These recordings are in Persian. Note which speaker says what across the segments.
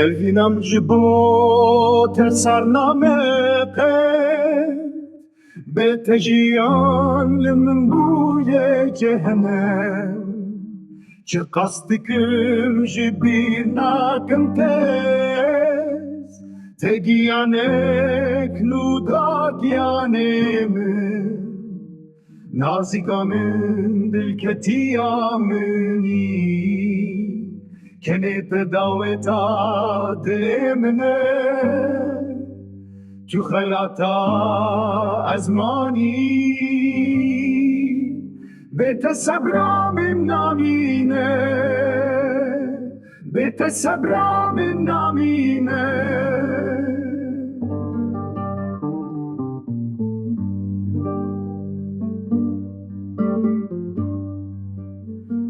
Speaker 1: الوینم جبوت سرنامه به تجیان لمن بوی جهنم چه قصد کم جبیر نکم تز تگیانک نوداگیانه من نازیکا من دلکتیا منی کنیت داوتا دمنه تو خلاتا ازمانی بیت صبرام نامینه بیت صبرام نامینه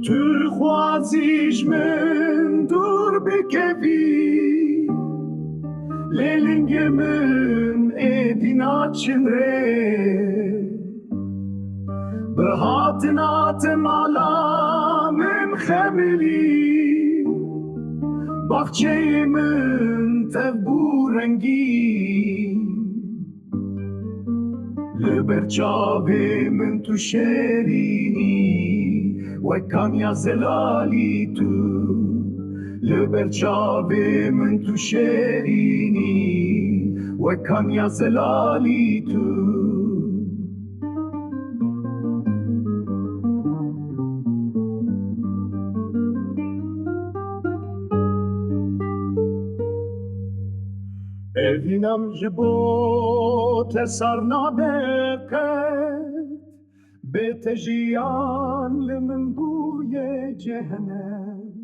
Speaker 1: تو خوازیش من دور بکوی لیلنگ من ایدینا چنره به هاتنات مالا من خملی باخچه من تبورنگی لبرچاوه من تو شیرینی و کانیا زلالی تو لبرچاوه من تو شیرینی و کانیا زلالی تو الوینم جبوت سرنامه به تجیان لمن بوی جهنم